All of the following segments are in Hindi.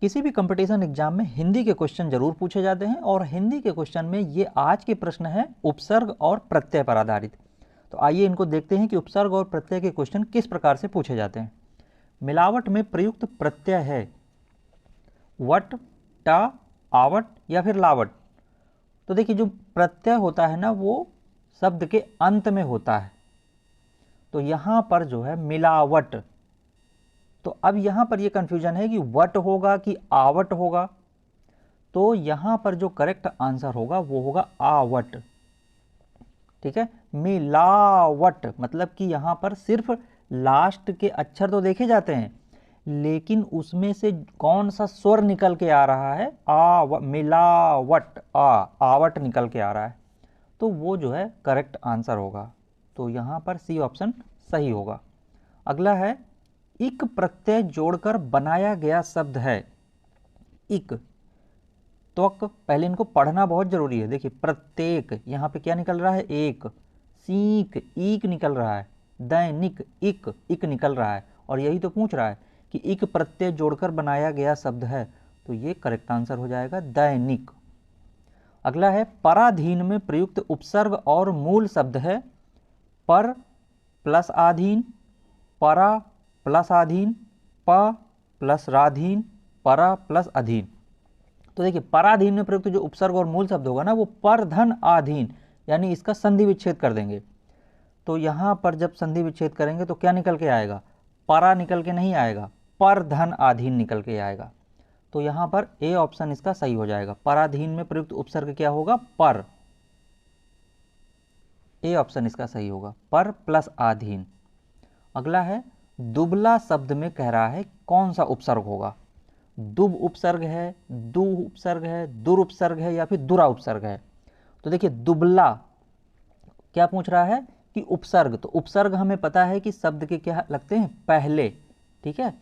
किसी भी कंपटीशन एग्जाम में हिंदी के क्वेश्चन जरूर पूछे जाते हैं और हिंदी के क्वेश्चन में ये आज के प्रश्न है उपसर्ग और प्रत्यय पर आधारित। तो आइए इनको देखते हैं कि उपसर्ग और प्रत्यय के क्वेश्चन किस प्रकार से पूछे जाते हैं। मिलावट में प्रयुक्त प्रत्यय है वट, टा, आवट या फिर लावट। तो देखिए जो प्रत्यय होता है ना वो शब्द के अंत में होता है, तो यहां पर जो है मिलावट। तो अब यहां पर ये कंफ्यूजन है कि वट होगा कि आवट होगा। तो यहां पर जो करेक्ट आंसर होगा वो होगा आवट। ठीक है, मिलावट मतलब कि यहां पर सिर्फ लास्ट के अक्षर तो देखे जाते हैं, लेकिन उसमें से कौन सा स्वर निकल के आ रहा है, मिलावट, आवट निकल के आ रहा है, तो वो जो है करेक्ट आंसर होगा। तो यहां पर सी ऑप्शन सही होगा। अगला है इक प्रत्यय जोड़कर बनाया गया शब्द है इक। तो पहले इनको पढ़ना बहुत जरूरी है। देखिए प्रत्येक, यहाँ पे क्या निकल रहा है, एक। सीक, ईक निकल रहा है। दैनिक, इक, इक निकल रहा है। और यही तो पूछ रहा है कि इक प्रत्यय जोड़कर बनाया गया शब्द है, तो ये करेक्ट आंसर हो जाएगा दैनिक। अगला है पराधीन में प्रयुक्त उपसर्ग और मूल शब्द है पर प्लस आधीन, परा प्लस आधीन, प प्लस राधीन, परा प्लस अधीन। तो देखिए पराधीन में प्रयुक्त जो उपसर्ग और मूल शब्द होगा ना वो पर धन आधीन, यानी इसका संधि विच्छेद कर देंगे। तो यहां पर जब संधि विच्छेद करेंगे तो क्या निकल के आएगा, परा निकल के नहीं आएगा, पर धन आधीन निकल के आएगा। तो यहां पर ए ऑप्शन इसका सही हो जाएगा। पराधीन में प्रयुक्त उपसर्ग क्या होगा, पर। ए ऑप्शन इसका सही होगा, पर प्लस आधीन। अगला है दुबला शब्द में कह रहा है कौन सा उपसर्ग होगा। दुब उपसर्ग है, दु उपसर्ग है, दुर उपसर्ग है या फिर दुरा उपसर्ग है। तो देखिए दुबला क्या पूछ रहा है कि उपसर्ग, तो उपसर्ग हमें पता है कि शब्द के क्या लगते हैं, पहले। ठीक है,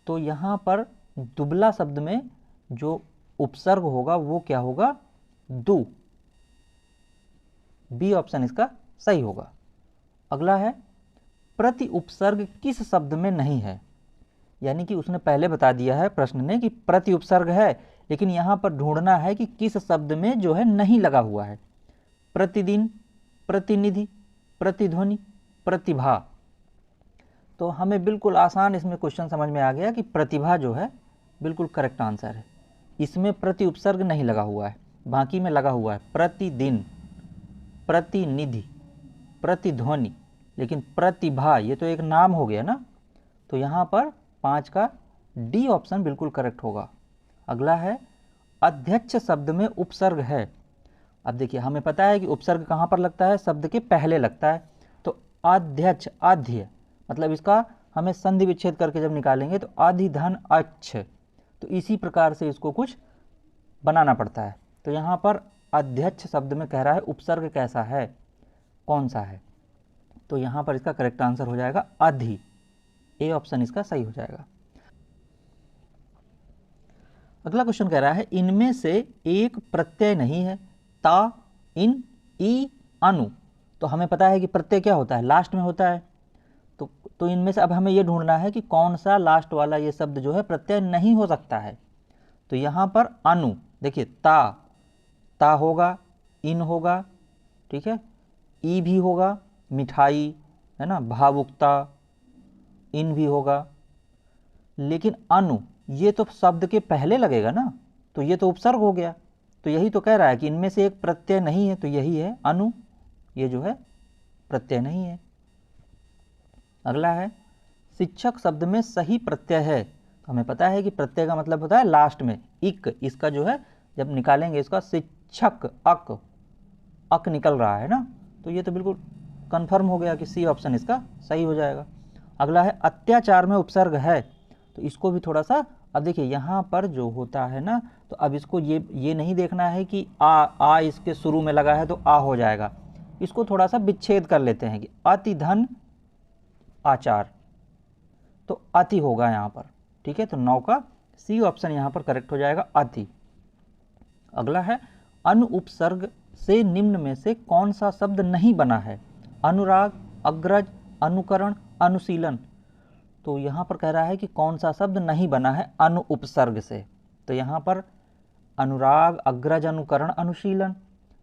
तो यहां पर दुबला शब्द में जो उपसर्ग होगा वो क्या होगा, दु। बी ऑप्शन इसका सही होगा। अगला है प्रति उपसर्ग किस शब्द में नहीं है। यानी कि उसने पहले बता दिया है प्रश्न ने कि प्रति उपसर्ग है, लेकिन यहां पर ढूंढना है कि किस शब्द में जो है नहीं लगा हुआ है। प्रतिदिन, प्रतिनिधि, प्रतिध्वनि, प्रतिभा। तो हमें बिल्कुल आसान इसमें क्वेश्चन समझ में आ गया कि प्रतिभा जो है बिल्कुल करेक्ट आंसर है। इसमें प्रति उपसर्ग नहीं लगा हुआ है, बाकी में लगा हुआ है प्रतिदिन, प्रतिनिधि, प्रतिध्वनि, लेकिन प्रतिभा ये तो एक नाम हो गया ना। तो यहां पर 5 का डी ऑप्शन बिल्कुल करेक्ट होगा। अगला है अध्यक्ष शब्द में उपसर्ग है। अब देखिए हमें पता है कि उपसर्ग कहां पर लगता है, शब्द के पहले लगता है। तो अध्यक्ष, आध्य मतलब इसका हमें संधि विच्छेद करके जब निकालेंगे तो अधिधन अच्छ, तो इसी प्रकार से इसको कुछ बनाना पड़ता है। तो यहां पर अध्यक्ष शब्द में कह रहा है उपसर्ग कैसा है, कौन सा है, तो यहां पर इसका करेक्ट आंसर हो जाएगा अधि। ए ऑप्शन इसका सही हो जाएगा। अगला क्वेश्चन कह रहा है इनमें से एक प्रत्यय नहीं है, ता, इन, ई, अनु। तो हमें पता है कि प्रत्यय क्या होता है, लास्ट में होता है। तो इनमें से अब हमें यह ढूंढना है कि कौन सा लास्ट वाला ये शब्द जो है प्रत्यय नहीं हो सकता है। तो यहां पर अनु, देखिए ता होगा, इन होगा, ठीक है, ई भी होगा, मिठाई है ना, भावुकता, इन भी होगा, लेकिन अनु ये तो शब्द के पहले लगेगा ना, तो ये तो उपसर्ग हो गया। तो यही तो कह रहा है कि इनमें से एक प्रत्यय नहीं है, तो यही है अनु, ये जो है प्रत्यय नहीं है। अगला है शिक्षक शब्द में सही प्रत्यय है। तो हमें पता है कि प्रत्यय का मतलब होता है लास्ट में इक, इसका जो है जब निकालेंगे इसका शिक्षक, अक निकल रहा है ना, तो ये तो बिल्कुल कंफर्म हो गया कि सी ऑप्शन इसका सही हो जाएगा। अगला है अत्याचार में उपसर्ग है। तो इसको भी थोड़ा सा, अब देखिए यहाँ पर जो होता है ना, तो अब इसको ये नहीं देखना है कि आ इसके शुरू में लगा है तो आ हो जाएगा। इसको थोड़ा सा विच्छेद कर लेते हैं कि अति धन आचार, तो अति होगा यहाँ पर। ठीक है, तो 9 का सी ऑप्शन यहाँ पर करेक्ट हो जाएगा, अति। अगला है अनु उपसर्ग से निम्न में से कौन सा शब्द नहीं बना है, अनुराग, अग्रज, अनुकरण, अनुशीलन। तो यहाँ पर कह रहा है कि कौन सा शब्द नहीं बना है अनु उपसर्ग से। तो यहाँ पर अनुराग, अग्रज, अनुकरण, अनुशीलन।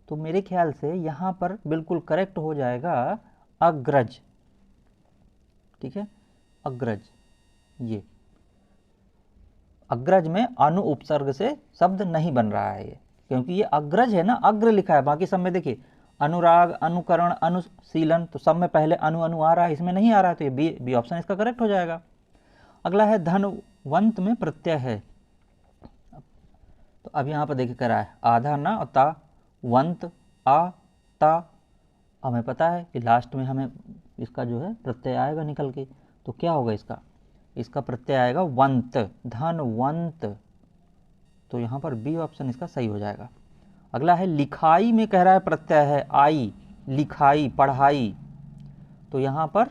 तो मेरे ख्याल से यहाँ पर बिल्कुल करेक्ट हो जाएगा अग्रज। ठीक है, अग्रज। ये अग्रज में अनु उपसर्ग से शब्द नहीं बन रहा है ये, क्योंकि ये अग्रज है ना, अग्र लिखा है। बाकी सब में देखिए अनुराग, अनुकरण, अनुशीलन, तो सब में पहले अनु अनु आ रहा है, इसमें नहीं आ रहा है, तो ये बी ऑप्शन इसका करेक्ट हो जाएगा। अगला है धनवंत में प्रत्यय है। तो अब यहाँ पर देखिए कह रहा है आधा ना और ता, वंत आ ता। हमें पता है कि लास्ट में हमें इसका जो है प्रत्यय आएगा निकल के, तो क्या होगा इसका प्रत्यय आएगा वंत, धनवंत। तो यहाँ पर बी ऑप्शन इसका सही हो जाएगा। अगला है लिखाई में कह रहा है प्रत्यय है आई, लिखाई, पढ़ाई। तो यहाँ पर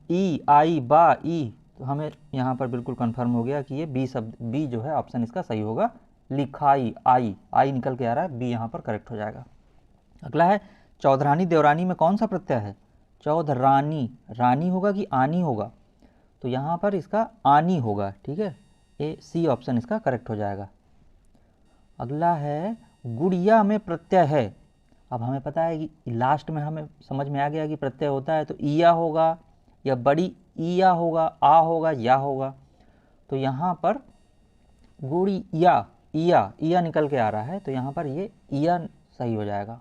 ई, आई, बा, ई। तो हमें यहाँ पर बिल्कुल कंफर्म हो गया कि ये बी शब्द, बी जो है ऑप्शन इसका सही होगा, लिखाई, आई निकल के आ रहा है, बी यहाँ पर करेक्ट हो जाएगा। अगला है चौधरानी देवरानी में कौन सा प्रत्यय है? चौधरानी, रानी होगा कि आनी होगा? तो यहाँ पर इसका आनी होगा। ठीक है, ए सी ऑप्शन इसका करेक्ट हो जाएगा। अगला है गुड़िया में प्रत्यय है। अब हमें पता है कि लास्ट में हमें समझ में आ गया कि प्रत्यय होता है तो ईया होगा या बड़ी ईया होगा, आ होगा, या होगा। तो यहाँ पर गुड़िया, ईया निकल के आ रहा है, तो यहाँ पर ये ईया सही हो जाएगा।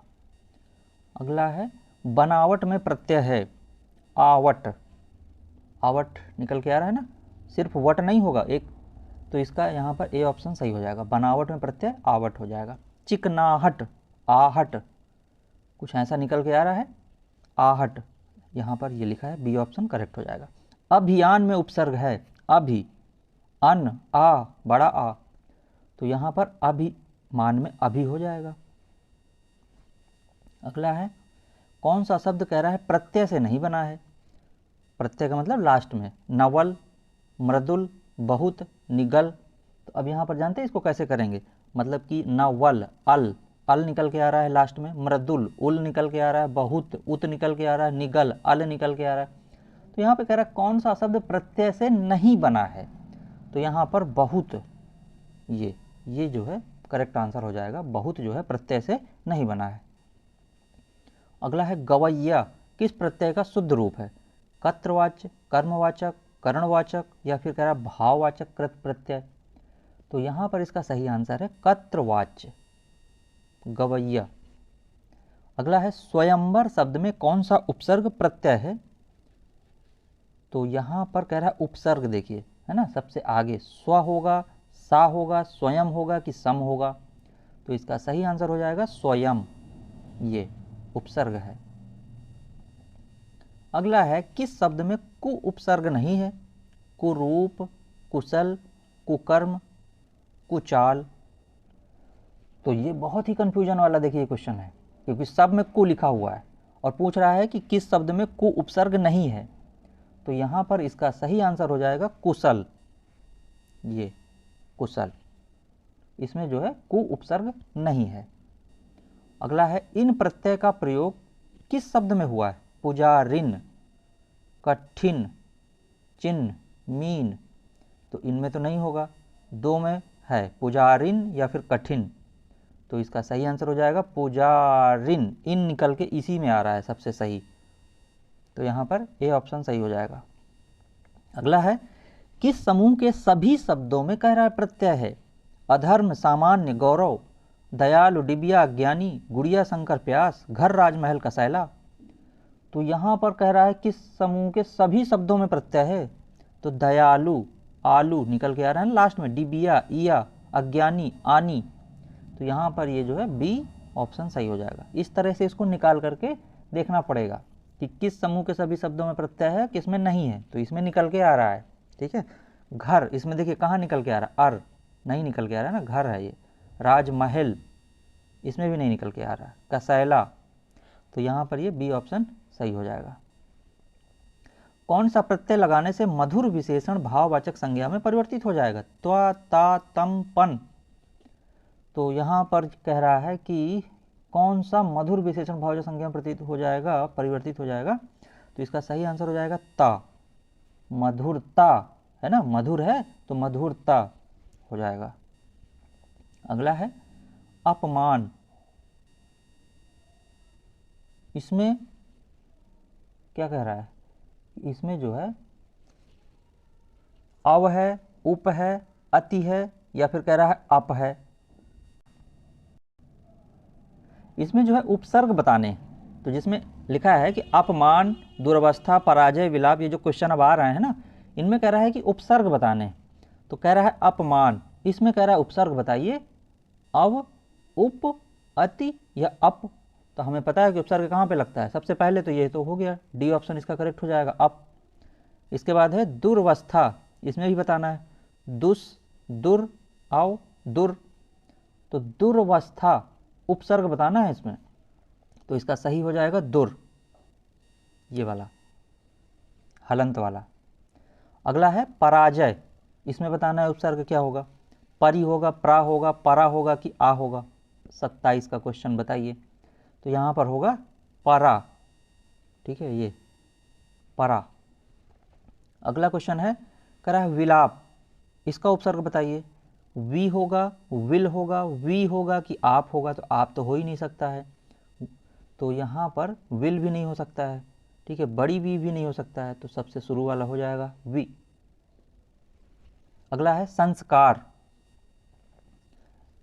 अगला है बनावट में प्रत्यय है आवट, आवट निकल के आ रहा है ना, सिर्फ वट नहीं होगा एक, तो इसका यहाँ पर ए ऑप्शन सही हो जाएगा। बनावट में प्रत्यय आवट हो जाएगा। चिकनाहट, आहट, कुछ ऐसा निकल के आ रहा है, आहट, यहाँ पर ये लिखा है, बी ऑप्शन करेक्ट हो जाएगा। अभियान में उपसर्ग है अभि, अन, आ, बड़ा आ, तो यहाँ पर अभिमान में अभि हो जाएगा। अगला है कौन सा शब्द कह रहा है प्रत्यय से नहीं बना है? प्रत्यय का मतलब लास्ट में, नवल, मृदुल, बहुत, निगल। तो अब यहाँ पर जानते हैं इसको कैसे करेंगे, मतलब कि नवल, अल निकल के आ रहा है लास्ट में, मृदुल, उल निकल के आ रहा है, बहुत, उत निकल के आ रहा है, निगल, अल निकल के आ रहा है। तो यहाँ पे कह रहा है कौन सा शब्द प्रत्यय से नहीं बना है? तो यहाँ पर बहुत, ये जो है करेक्ट आंसर हो जाएगा, बहुत जो है प्रत्यय से नहीं बना है। अगला है गवैया किस प्रत्यय का शुद्ध रूप है? कर्तवाच्य, कर्मवाचक, करणवाचक, या फिर कह रहा है भाववाचक कृत प्रत्यय। तो यहाँ पर इसका सही आंसर है कर्तवाच्य, गवैया। अगला है स्वयंवर शब्द में कौन सा उपसर्ग प्रत्यय है? तो यहाँ पर कह रहा है उपसर्ग, देखिए है ना, सबसे आगे स्व होगा, सा होगा, स्वयं होगा कि सम होगा? तो इसका सही आंसर हो जाएगा स्वयं, ये उपसर्ग है। अगला है किस शब्द में कु उपसर्ग नहीं है? कुरूप, कुशल, कुकर्म, कुचाल। तो ये बहुत ही कंफ्यूजन वाला देखिए क्वेश्चन है, क्योंकि सब में कु लिखा हुआ है और पूछ रहा है कि किस शब्द में कु उपसर्ग नहीं है। तो यहाँ पर इसका सही आंसर हो जाएगा कुशल, ये कुशल, इसमें जो है कु उपसर्ग नहीं है। अगला है इन प्रत्यय का प्रयोग किस शब्द में हुआ है? पुजारिन, कठिन, चिन्ह, मीन। तो इनमें तो नहीं होगा, दो में है, पुजारिन या फिर कठिन। तो इसका सही आंसर हो जाएगा पुजारिन, इन निकल के इसी में आ रहा है सबसे सही, तो यहाँ पर ए ऑप्शन सही हो जाएगा। अगला है किस समूह के सभी शब्दों में कह रहा है प्रत्यय है? अधर्म, सामान्य, गौरव, दयालु, डिबिया, ज्ञानी, गुड़िया, शंकर, प्यास, घर, राजमहल, कसैला। तो यहाँ पर कह रहा है किस समूह के सभी शब्दों में प्रत्यय है? तो दयालु, आलू निकल के आ रहा है लास्ट में, डिबिया, इया, अज्ञानी, आनी। तो यहाँ पर ये जो है बी ऑप्शन सही हो जाएगा। इस तरह से इसको निकाल करके देखना पड़ेगा कि किस समूह के सभी शब्दों में प्रत्यय है, किस में नहीं है। तो इसमें निकल के आ रहा है, ठीक है। घर, इसमें देखिए कहाँ निकल के आ रहा है, अर नहीं निकल के आ रहा है ना, घर है ये। राजमहल, इसमें भी नहीं निकल के आ रहा है। कसैला, तो यहाँ पर ये बी ऑप्शन सही हो जाएगा। कौन सा प्रत्यय लगाने से मधुर विशेषण भाववाचक संज्ञा में परिवर्तित हो जाएगा? त्वा, ता, तम, पन। तो यहाँ पर कह रहा है कि कौन सा मधुर विशेषण भाववाचक संज्ञा में परिवर्तित हो जाएगा? तो इसका सही आंसर हो जाएगा ता, मधुरता, है ना, मधुर है तो मधुरता हो जाएगा। अगला है अपमान, इसमें क्या कह रहा है, इसमें जो है अव है, उप है, अति है, या फिर कह रहा है अप है। इसमें जो है उपसर्ग बताने, तो जिसमें लिखा है कि अपमान, दुर्वस्था, पराजय, विलाप, ये जो क्वेश्चन अब आ रहे हैं ना, इनमें कह रहा है कि उपसर्ग बताने, तो कह रहा है अपमान, इसमें कह रहा है उपसर्ग बताइए, अव, उप, अति या अप। तो हमें पता है कि उपसर्ग कहाँ पे लगता है, सबसे पहले तो ये तो हो गया, डी ऑप्शन इसका करेक्ट हो जाएगा, अप। इसके बाद है दुर्वस्था, इसमें भी बताना है, दुस, दुर, आव, दुर, तो दुर्वस्था उपसर्ग बताना है इसमें, तो इसका सही हो जाएगा दुर, ये वाला हलंत वाला। अगला है पराजय, इसमें बताना है उपसर्ग क्या होगा, परि होगा, प्रा होगा, परा होगा कि आ होगा। 27 का क्वेश्चन बताइए, तो यहाँ पर होगा परा, ठीक है, ये परा। अगला क्वेश्चन है, कह रहा है विलाप, इसका उपसर्ग बताइए, वी होगा, विल होगा, वी होगा कि आप होगा, तो आप तो हो ही नहीं सकता है, तो यहाँ पर विल भी नहीं हो सकता है, ठीक है, बड़ी वी भी नहीं हो सकता है, तो सबसे शुरू वाला हो जाएगा वी। अगला है संस्कार,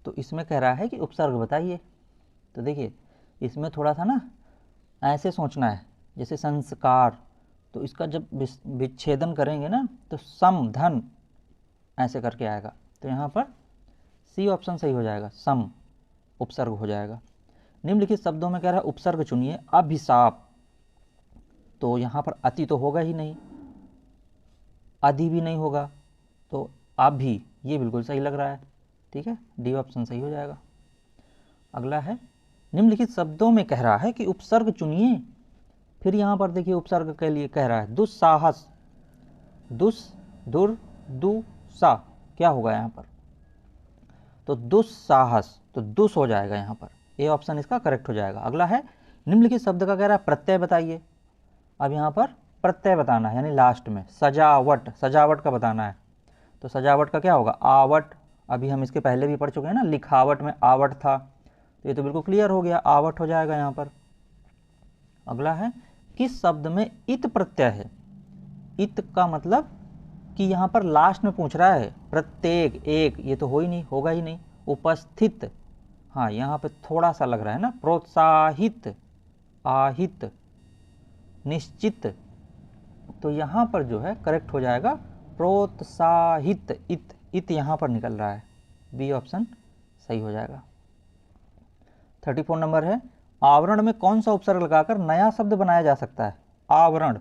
तो इसमें कह रहा है कि उपसर्ग बताइए, तो देखिए इसमें थोड़ा सा ना ऐसे सोचना है, जैसे संस्कार, तो इसका जब विच्छेदन करेंगे ना तो सम धन ऐसे करके आएगा, तो यहाँ पर सी ऑप्शन सही हो जाएगा, सम उपसर्ग हो जाएगा। निम्नलिखित शब्दों में कह रहा है उपसर्ग चुनिए, अभिशाप, तो यहाँ पर अति तो होगा ही नहीं, अधि भी नहीं होगा, तो अभी, ये बिल्कुल सही लग रहा है, ठीक है, डी ऑप्शन सही हो जाएगा। अगला है निम्नलिखित शब्दों में कह रहा है कि उपसर्ग चुनिए, फिर यहाँ पर देखिए उपसर्ग के लिए कह रहा है दुस्साहस, दुस, दुर, दु, सा, क्या होगा यहाँ पर, तो दुस्साहस, तो दुस हो जाएगा यहाँ पर, ए ऑप्शन इसका करेक्ट हो जाएगा। अगला है निम्नलिखित शब्द का कह रहा है प्रत्यय बताइए, अब यहाँ पर प्रत्यय बताना है, यानी लास्ट में सजावट, सजावट का बताना है, तो सजावट का क्या होगा, आवट, अभी हम इसके पहले भी पढ़ चुके हैं ना, लिखावट में आवट था, तो ये तो बिल्कुल क्लियर हो गया, आवट हो जाएगा यहाँ पर। अगला है किस शब्द में इत प्रत्यय है, इत का मतलब कि यहाँ पर लास्ट में पूछ रहा है, प्रत्येक, एक, ये तो हो ही नहीं, होगा ही नहीं, उपस्थित, हाँ यहाँ पे थोड़ा सा लग रहा है ना, प्रोत्साहित, आहित, निश्चित, तो यहाँ पर जो है करेक्ट हो जाएगा प्रोत्साहित, इत यहाँ पर निकल रहा है, बी ऑप्शन सही हो जाएगा। 34 नंबर है, आवरण में कौन सा उपसर्ग लगाकर नया शब्द बनाया जा सकता है, आवरण,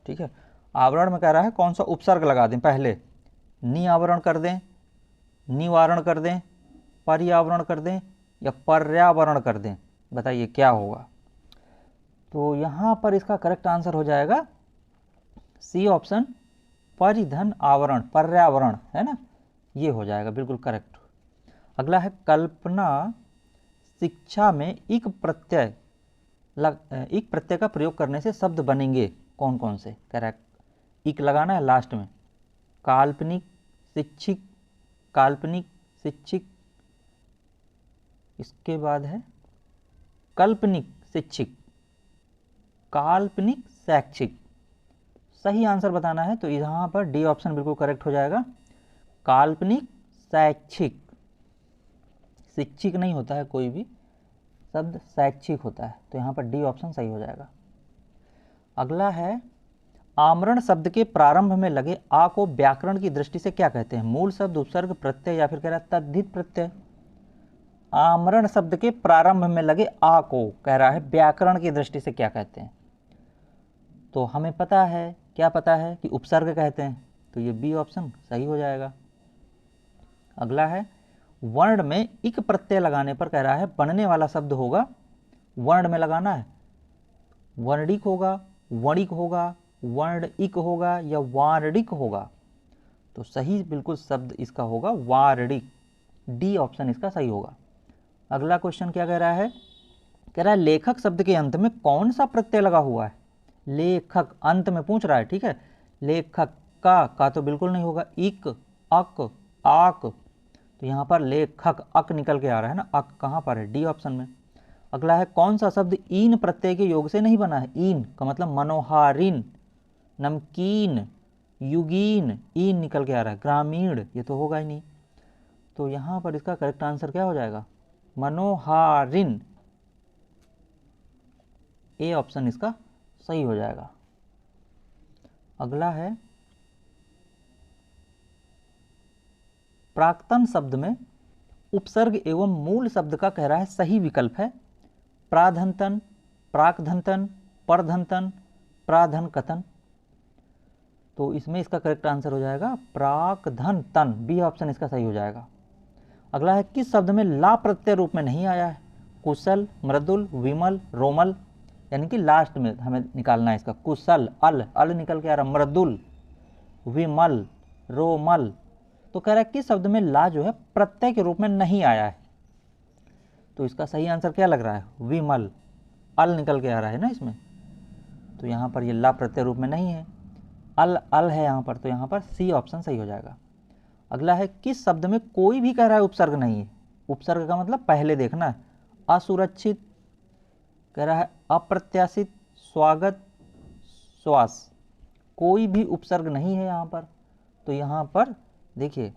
ठीक है, आवरण में कह रहा है कौन सा उपसर्ग लगा दें, पहले निआवरण कर दें, निवारण कर दें, पर्यावरण कर दें या पर्यावरण कर दें, बताइए क्या होगा। तो यहाँ पर इसका करेक्ट आंसर हो जाएगा सी ऑप्शन, परिधन आवरण, पर्यावरण, है ना, ये हो जाएगा बिल्कुल करेक्ट। अगला है कल्पना, शिक्षा में इक प्रत्यय का प्रयोग करने से शब्द बनेंगे कौन कौन से, करेक्ट, इक लगाना है लास्ट में, काल्पनिक शिक्षिक, काल्पनिक शिक्षिक, इसके बाद है काल्पनिक शिक्षिक, काल्पनिक शैक्षिक, सही आंसर बताना है, तो यहाँ पर डी ऑप्शन बिल्कुल करेक्ट हो जाएगा, काल्पनिक शैक्षिक, शिक्षिक नहीं होता है कोई भी शब्द, शैक्षिक होता है, तो यहाँ पर डी ऑप्शन सही हो जाएगा। अगला है आमरण शब्द के प्रारंभ में लगे आ को व्याकरण की दृष्टि से क्या कहते हैं, मूल शब्द, उपसर्ग, प्रत्यय या फिर कह रहा है तद्धित प्रत्यय। आमरण शब्द के प्रारंभ में लगे आ को कह रहा है व्याकरण की दृष्टि से क्या कहते हैं, तो हमें पता है, क्या पता है कि उपसर्ग कहते हैं, तो ये बी ऑप्शन सही हो जाएगा। अगला है वर्ण में इक प्रत्यय लगाने पर कह रहा है बनने वाला शब्द होगा, वर्ण में लगाना है, वर्णिक होगा, वणिक होगा, वर्णिक होगा या वार्णिक होगा, तो सही बिल्कुल शब्द इसका होगा वार्णिक, डी ऑप्शन इसका सही होगा। अगला क्वेश्चन क्या कह रहा है, कह रहा है लेखक शब्द के अंत में कौन सा प्रत्यय लगा हुआ है, लेखक अंत में पूछ रहा है, ठीक है, लेखक का तो बिल्कुल नहीं होगा, इक, अक, आक, तो यहाँ पर लेखक अक निकल के आ रहा है ना, अक कहाँ पर है, डी ऑप्शन में। अगला है कौन सा शब्द ईन प्रत्यय के योग से नहीं बना है, ईन का मतलब मनोहारिन, नमकीन, युगीन, ईन निकल के आ रहा है, ग्रामीण, ये तो होगा ही नहीं। तो यहाँ पर इसका करेक्ट आंसर क्या हो जाएगा, मनोहारिन, ए ऑप्शन इसका सही हो जाएगा। अगला है प्राक्तन शब्द में उपसर्ग एवं मूल शब्द का कह रहा है सही विकल्प है प्राधंतन, प्राकधंतन, परधंतन, प्राधनकतन। तो इसमें इसका करेक्ट आंसर हो जाएगा प्राकधनतन, बी ऑप्शन इसका सही हो जाएगा। अगला है किस शब्द में ला प्रत्यय रूप में नहीं आया है, कुशल, मृदुल, विमल, रोमल, यानी कि लास्ट में हमें निकालना है इसका, कुशल अल निकल के आ रहा, मृदुल, विमल, रोमल। तो कह रहा है किस शब्द में ला जो है प्रत्यय के रूप में नहीं आया है, तो इसका सही आंसर क्या लग रहा है, विमल, अल निकल के आ रहा है ना इसमें, तो यहाँ पर ये ला प्रत्यय रूप में नहीं है, अल है यहाँ पर, तो यहाँ पर सी ऑप्शन सही हो जाएगा। अगला है किस शब्द में कोई भी कह रहा है उपसर्ग नहीं है, उपसर्ग का मतलब पहले देखना है, असुरक्षित, कह रहा है अप्रत्याशित, स्वागत, श्वास, कोई भी उपसर्ग नहीं है यहाँ पर। तो यहाँ पर देखिए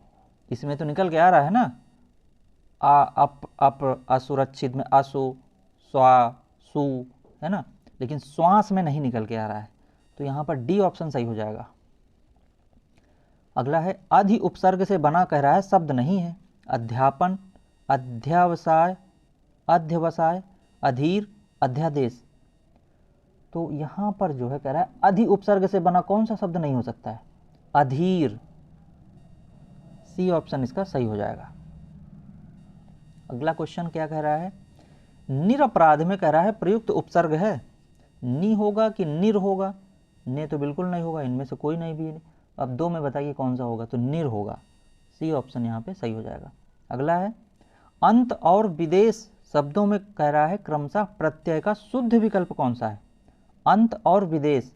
इसमें तो निकल के आ रहा है ना, अप असुरक्षित में असु, स्वा, सु, है ना, लेकिन श्वास में नहीं निकल के आ रहा है, तो यहाँ पर डी ऑप्शन सही हो जाएगा। अगला है अधि उपसर्ग से बना कह रहा है शब्द नहीं है, अध्यापन, अध्यवसाय, अध्यवसाय, अधीर, अध्यादेश। तो यहाँ पर जो है कह रहा है अधि उपसर्ग से बना कौन सा शब्द नहीं हो सकता है, अधीर, सी ऑप्शन इसका सही हो जाएगा। अगला क्वेश्चन क्या कह रहा है, निरपराध में कह रहा है प्रयुक्त उपसर्ग है, नी होगा कि निर होगा, ने तो बिल्कुल नहीं होगा, इनमें से कोई नहीं भी है। अब दो में बताइए कौन सा होगा, तो निर होगा, सी ऑप्शन यहाँ पे सही हो जाएगा। अगला है अंत और विदेश शब्दों में कह रहा है क्रमशः प्रत्यय का शुद्ध विकल्प कौन सा है, अंत और विदेश,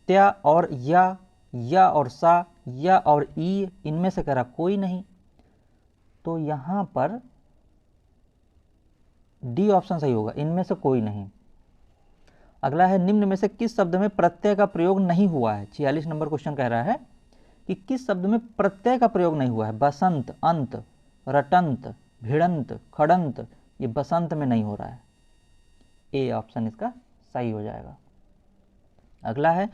त्या और या और सा, या और ई, इनमें से कह रहा कोई नहीं, तो यहाँ पर डी ऑप्शन सही होगा, इनमें से कोई नहीं। अगला है निम्न में से किस शब्द में प्रत्यय का प्रयोग नहीं हुआ है, 46 नंबर क्वेश्चन कह रहा है कि किस शब्द में प्रत्यय का प्रयोग नहीं हुआ है, बसंत, अंत, रटंत, भिड़ंत, खड़ंत, ये बसंत में नहीं हो रहा है, ए ऑप्शन इसका सही हो जाएगा। अगला है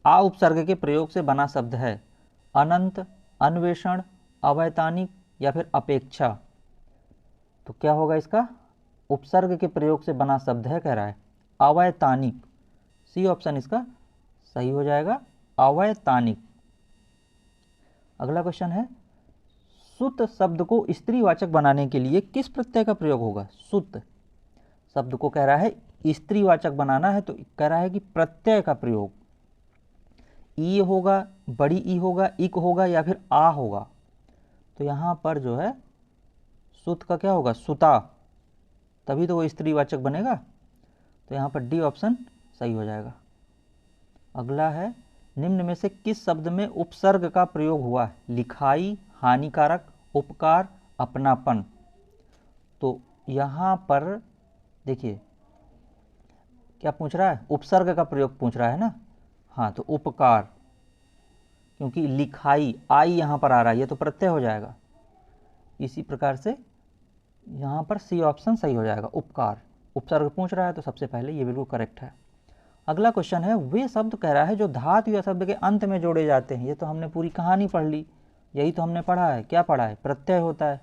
आ उपसर्ग के प्रयोग से बना शब्द है अनंत, अन्वेषण, अवैतानिक या फिर अपेक्षा। तो क्या होगा इसका, उपसर्ग के प्रयोग से बना शब्द है कह रहा है अवैतानिक, सी ऑप्शन इसका सही हो जाएगा, अवैतानिक। अगला क्वेश्चन है सुत शब्द को स्त्रीवाचक बनाने के लिए किस प्रत्यय का प्रयोग होगा, सुत शब्द को कह रहा है स्त्रीवाचक बनाना है, तो कह रहा है कि प्रत्यय का प्रयोग ई होगा, बड़ी ई होगा, इक होगा या फिर आ होगा। तो यहाँ पर जो है सुत का क्या होगा, सुता, तभी तो वो स्त्रीवाचक बनेगा, तो यहाँ पर डी ऑप्शन सही हो जाएगा। अगला है निम्न में से किस शब्द में उपसर्ग का प्रयोग हुआ है, लिखाई, हानिकारक, उपकार, अपनापन। तो यहाँ पर देखिए क्या पूछ रहा है, उपसर्ग का प्रयोग पूछ रहा है ना, हाँ तो उपकार, क्योंकि लिखाई आई यहाँ पर आ रहा है, ये तो प्रत्यय हो जाएगा, इसी प्रकार से यहाँ पर सी ऑप्शन सही हो जाएगा, उपकार, उपसर्ग पूछ रहा है तो सबसे पहले ये बिल्कुल करेक्ट है। अगला क्वेश्चन है वे शब्द कह रहा है जो धातु या शब्द के अंत में जोड़े जाते हैं, ये तो हमने पूरी कहानी पढ़ ली, यही तो हमने पढ़ा है, क्या पढ़ा है, प्रत्यय होता है।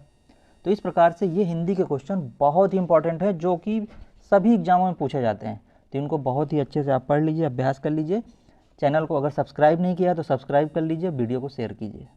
तो इस प्रकार से ये हिंदी के क्वेश्चन बहुत ही इंपॉर्टेंट है, जो कि सभी एग्जामों में पूछे जाते हैं, तो इनको बहुत ही अच्छे से आप पढ़ लीजिए, अभ्यास कर लीजिए। चैनल को अगर सब्सक्राइब नहीं किया तो सब्सक्राइब कर लीजिए, वीडियो को शेयर कीजिए।